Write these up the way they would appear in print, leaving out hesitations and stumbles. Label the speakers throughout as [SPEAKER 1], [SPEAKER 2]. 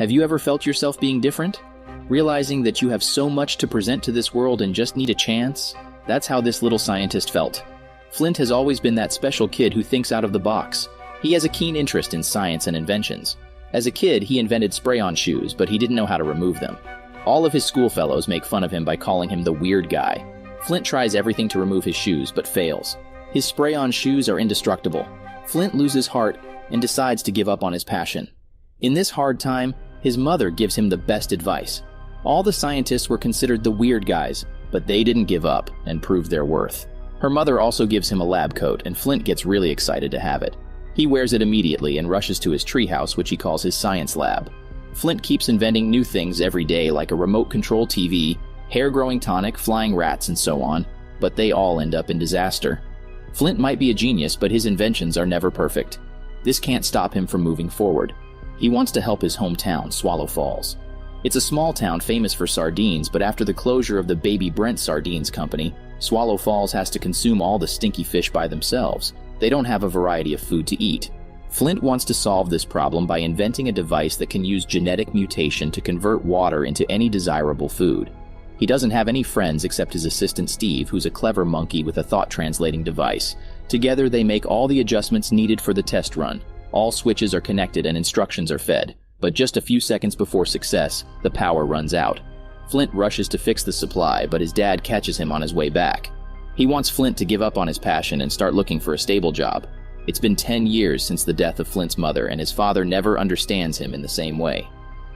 [SPEAKER 1] Have you ever felt yourself being different? Realizing that you have so much to present to this world and just need a chance? That's how this little scientist felt. Flint has always been that special kid who thinks out of the box. He has a keen interest in science and inventions. As a kid, he invented spray-on shoes, but he didn't know how to remove them. All of his schoolfellows make fun of him by calling him the weird guy. Flint tries everything to remove his shoes, but fails. His spray-on shoes are indestructible. Flint loses heart and decides to give up on his passion. In this hard time, his mother gives him the best advice. All the scientists were considered the weird guys, but they didn't give up and prove their worth. Her mother also gives him a lab coat, and Flint gets really excited to have it. He wears it immediately and rushes to his treehouse, which he calls his science lab. Flint keeps inventing new things every day, like a remote control TV, hair-growing tonic, flying rats, and so on, but they all end up in disaster. Flint might be a genius, but his inventions are never perfect. This can't stop him from moving forward. He wants to help his hometown, Swallow Falls. It's a small town famous for sardines, but after the closure of the Baby Brent Sardines Company, Swallow Falls has to consume all the stinky fish by themselves. They don't have a variety of food to eat. Flint wants to solve this problem by inventing a device that can use genetic mutation to convert water into any desirable food. He doesn't have any friends except his assistant Steve, who's a clever monkey with a thought-translating device. Together, they make all the adjustments needed for the test run. All switches are connected and instructions are fed. But just a few seconds before success, the power runs out. Flint rushes to fix the supply, but his dad catches him on his way back. He wants Flint to give up on his passion and start looking for a stable job. It's been 10 years since the death of Flint's mother, and his father never understands him in the same way.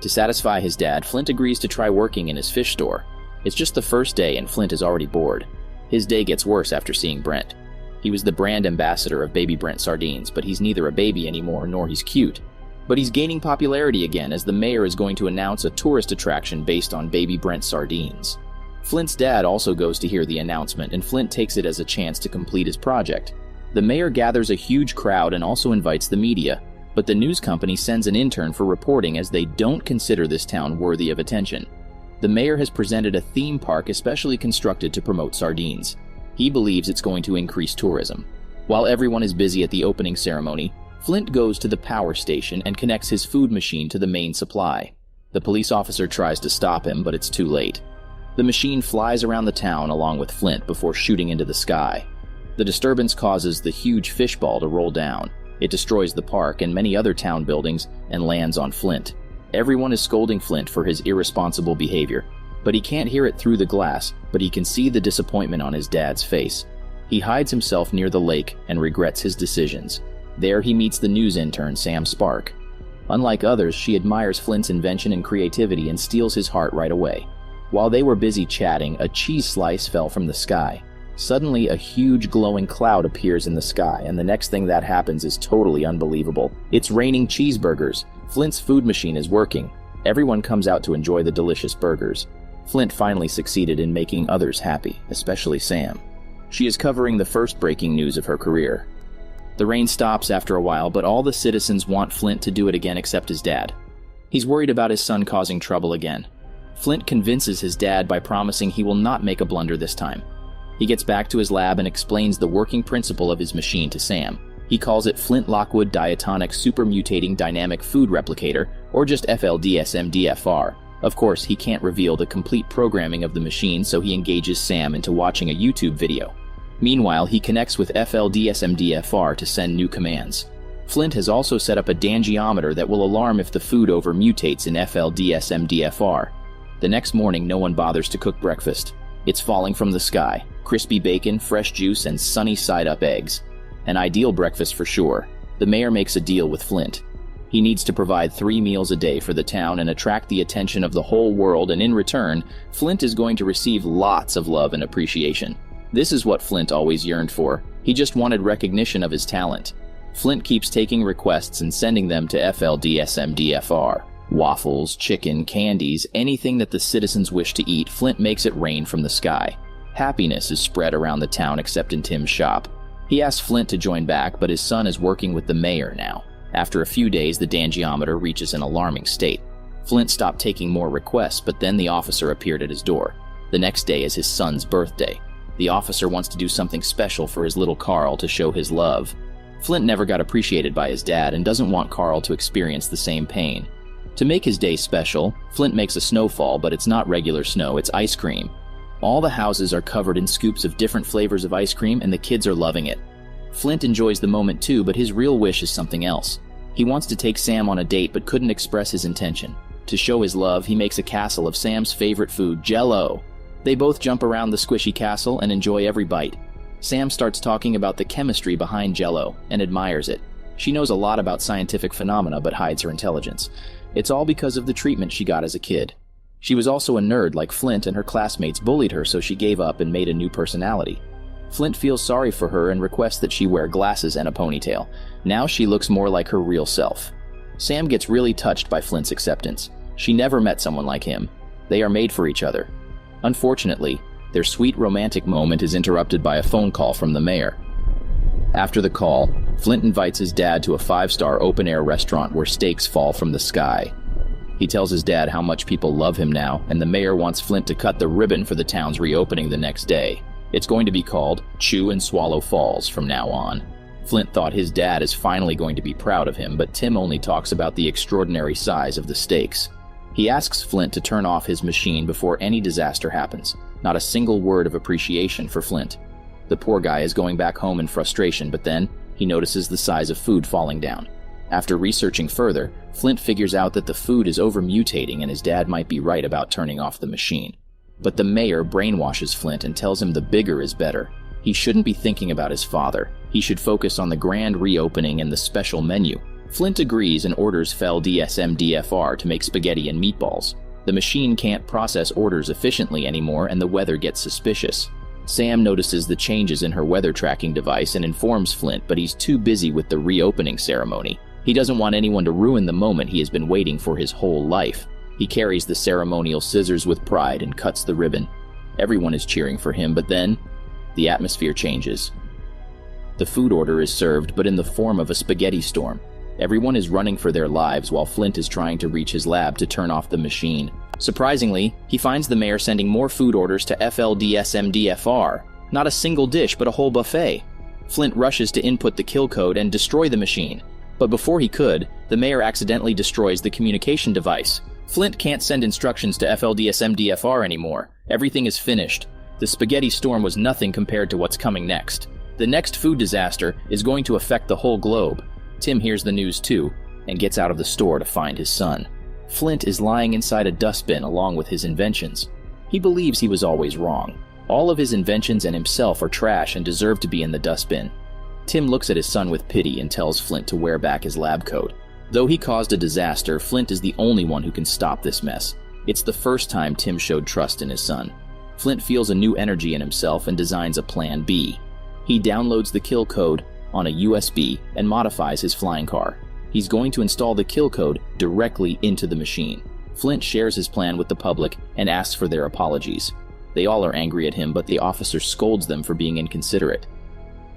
[SPEAKER 1] To satisfy his dad, Flint agrees to try working in his fish store. It's just the first day and Flint is already bored. His day gets worse after seeing Brent. He was the brand ambassador of Baby Brent Sardines, but he's neither a baby anymore nor he's cute. But he's gaining popularity again as the mayor is going to announce a tourist attraction based on Baby Brent Sardines. Flint's dad also goes to hear the announcement, and Flint takes it as a chance to complete his project. The mayor gathers a huge crowd and also invites the media, but the news company sends an intern for reporting as they don't consider this town worthy of attention. The mayor has presented a theme park especially constructed to promote sardines. He believes it's going to increase tourism. While everyone is busy at the opening ceremony, Flint goes to the power station and connects his food machine to the main supply. The police officer tries to stop him, but it's too late. The machine flies around the town along with Flint before shooting into the sky. The disturbance causes the huge fishball to roll down. It destroys the park and many other town buildings and lands on Flint. Everyone is scolding Flint for his irresponsible behavior, but he can't hear it through the glass, but he can see the disappointment on his dad's face. He hides himself near the lake and regrets his decisions. There he meets the news intern, Sam Spark. Unlike others, she admires Flint's invention and creativity and steals his heart right away. While they were busy chatting, a cheese slice fell from the sky. Suddenly, a huge glowing cloud appears in the sky, and the next thing that happens is totally unbelievable. It's raining cheeseburgers. Flint's food machine is working. Everyone comes out to enjoy the delicious burgers. Flint finally succeeded in making others happy, especially Sam. She is covering the first breaking news of her career. The rain stops after a while, but all the citizens want Flint to do it again except his dad. He's worried about his son causing trouble again. Flint convinces his dad by promising he will not make a blunder this time. He gets back to his lab and explains the working principle of his machine to Sam. He calls it Flint Lockwood Diatonic Super Mutating Dynamic Food Replicator, or just FLDSMDFR. Of course, he can't reveal the complete programming of the machine, so he engages Sam into watching a YouTube video. Meanwhile, he connects with FLDSMDFR to send new commands. Flint has also set up a dangiometer that will alarm if the food over-mutates in FLDSMDFR. The next morning, no one bothers to cook breakfast. It's falling from the sky. Crispy bacon, fresh juice, and sunny side-up eggs. An ideal breakfast for sure. The mayor makes a deal with Flint. He needs to provide 3 meals a day for the town and attract the attention of the whole world, and in return, Flint is going to receive lots of love and appreciation. This is what Flint always yearned for. He just wanted recognition of his talent. Flint keeps taking requests and sending them to FLDSMDFR. Waffles, chicken, candies, anything that the citizens wish to eat, Flint makes it rain from the sky. Happiness is spread around the town except in Tim's shop. He asks Flint to join back, but his son is working with the mayor now. After a few days, the dangiometer reaches an alarming state. Flint stopped taking more requests, but then the officer appeared at his door. The next day is his son's birthday. The officer wants to do something special for his little Carl to show his love. Flint never got appreciated by his dad and doesn't want Carl to experience the same pain. To make his day special, Flint makes a snowfall, but it's not regular snow, it's ice cream. All the houses are covered in scoops of different flavors of ice cream, and the kids are loving it. Flint enjoys the moment too, but his real wish is something else. He wants to take Sam on a date but couldn't express his intention. To show his love, he makes a castle of Sam's favorite food, Jell-O. They both jump around the squishy castle and enjoy every bite. Sam starts talking about the chemistry behind Jell-O and admires it. She knows a lot about scientific phenomena but hides her intelligence. It's all because of the treatment she got as a kid. She was also a nerd like Flint, and her classmates bullied her, so she gave up and made a new personality. Flint feels sorry for her and requests that she wear glasses and a ponytail. Now she looks more like her real self. Sam gets really touched by Flint's acceptance. She never met someone like him. They are made for each other. Unfortunately, their sweet romantic moment is interrupted by a phone call from the mayor. After the call, Flint invites his dad to a 5-star open-air restaurant where steaks fall from the sky. He tells his dad how much people love him now, and the mayor wants Flint to cut the ribbon for the town's reopening the next day. It's going to be called Chew and Swallow Falls from now on. Flint thought his dad is finally going to be proud of him, but Tim only talks about the extraordinary size of the steaks. He asks Flint to turn off his machine before any disaster happens. Not a single word of appreciation for Flint. The poor guy is going back home in frustration, but then he notices the size of food falling down. After researching further, Flint figures out that the food is over-mutating and his dad might be right about turning off the machine. But the mayor brainwashes Flint and tells him the bigger is better. He shouldn't be thinking about his father. He should focus on the grand reopening and the special menu. Flint agrees and orders FLDSMDFR to make spaghetti and meatballs. The machine can't process orders efficiently anymore and the weather gets suspicious. Sam notices the changes in her weather tracking device and informs Flint, but he's too busy with the reopening ceremony. He doesn't want anyone to ruin the moment he has been waiting for his whole life. He carries the ceremonial scissors with pride and cuts the ribbon. Everyone is cheering for him, but then the atmosphere changes. The food order is served, but in the form of a spaghetti storm. Everyone is running for their lives while Flint is trying to reach his lab to turn off the machine. Surprisingly, he finds the mayor sending more food orders to FLDSMDFR. Not a single dish, but a whole buffet. Flint rushes to input the kill code and destroy the machine. But before he could, the mayor accidentally destroys the communication device. Flint can't send instructions to FLDSMDFR anymore. Everything is finished. The spaghetti storm was nothing compared to what's coming next. The next food disaster is going to affect the whole globe. Tim hears the news too, and gets out of the store to find his son. Flint is lying inside a dustbin along with his inventions. He believes he was always wrong. All of his inventions and himself are trash and deserve to be in the dustbin. Tim looks at his son with pity and tells Flint to wear back his lab coat. Though he caused a disaster, Flint is the only one who can stop this mess. It's the first time Tim showed trust in his son. Flint feels a new energy in himself and designs a plan B. He downloads the kill code on a USB and modifies his flying car. He's going to install the kill code directly into the machine. Flint shares his plan with the public and asks for their apologies. They all are angry at him, but the officer scolds them for being inconsiderate.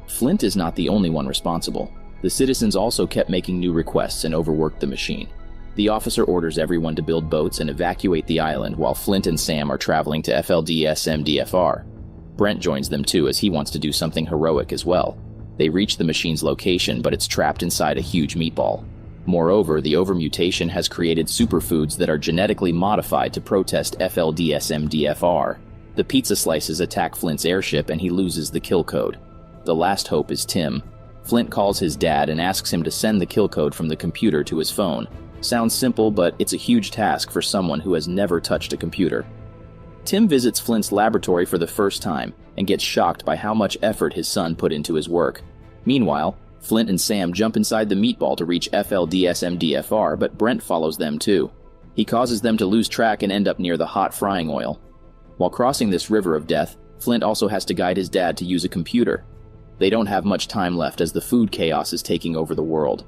[SPEAKER 1] Flint is not the only one responsible. The citizens also kept making new requests and overworked the machine. The officer orders everyone to build boats and evacuate the island while Flint and Sam are traveling to FLDSMDFR. Brent joins them too, as he wants to do something heroic as well. They reach the machine's location, but it's trapped inside a huge meatball. Moreover, the overmutation has created superfoods that are genetically modified to protest FLDSMDFR. The pizza slices attack Flint's airship and he loses the kill code. The last hope is Tim. Flint calls his dad and asks him to send the kill code from the computer to his phone. Sounds simple, but it's a huge task for someone who has never touched a computer. Tim visits Flint's laboratory for the first time and gets shocked by how much effort his son put into his work. Meanwhile, Flint and Sam jump inside the meatball to reach FLDSMDFR, but Brent follows them too. He causes them to lose track and end up near the hot frying oil. While crossing this river of death, Flint also has to guide his dad to use a computer. They don't have much time left as the food chaos is taking over the world.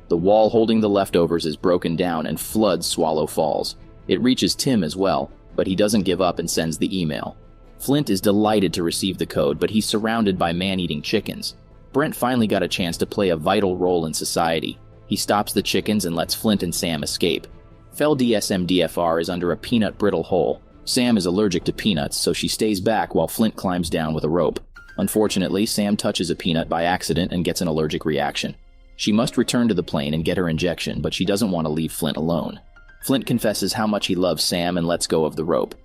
[SPEAKER 1] The wall holding the leftovers is broken down and floods Swallow Falls. It reaches Tim as well, but he doesn't give up and sends the email. Flint is delighted to receive the code, but he's surrounded by man-eating chickens. Brent finally got a chance to play a vital role in society. He stops the chickens and lets Flint and Sam escape. FLDSMDFR is under a peanut brittle hole. Sam is allergic to peanuts, so she stays back while Flint climbs down with a rope. Unfortunately, Sam touches a peanut by accident and gets an allergic reaction. She must return to the plane and get her injection, but she doesn't want to leave Flint alone. Flint confesses how much he loves Sam and lets go of the rope.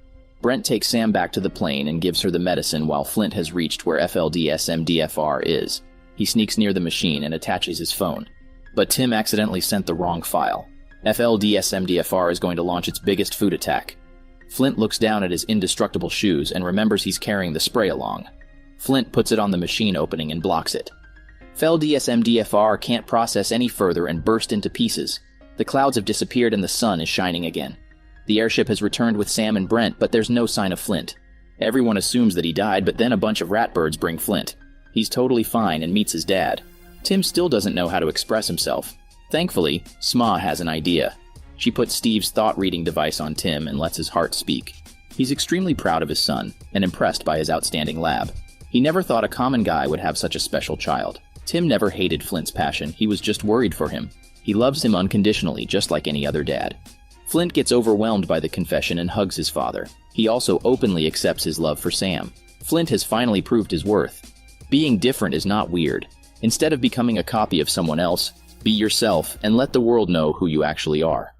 [SPEAKER 1] Brent takes Sam back to the plane and gives her the medicine while Flint has reached where FLDSMDFR is. He sneaks near the machine and attaches his phone. But Tim accidentally sent the wrong file. FLDSMDFR is going to launch its biggest food attack. Flint looks down at his indestructible shoes and remembers he's carrying the spray along. Flint puts it on the machine opening and blocks it. FLDSMDFR can't process any further and burst into pieces. The clouds have disappeared and the sun is shining again. The airship has returned with Sam and Brent, but there's no sign of Flint. Everyone assumes that he died, but then a bunch of ratbirds bring Flint. He's totally fine and meets his dad. Tim still doesn't know how to express himself. Thankfully, Sma has an idea. She puts Steve's thought-reading device on Tim and lets his heart speak. He's extremely proud of his son and impressed by his outstanding lab. He never thought a common guy would have such a special child. Tim never hated Flint's passion, he was just worried for him. He loves him unconditionally, just like any other dad. Flint gets overwhelmed by the confession and hugs his father. He also openly accepts his love for Sam. Flint has finally proved his worth. Being different is not weird. Instead of becoming a copy of someone else, be yourself and let the world know who you actually are.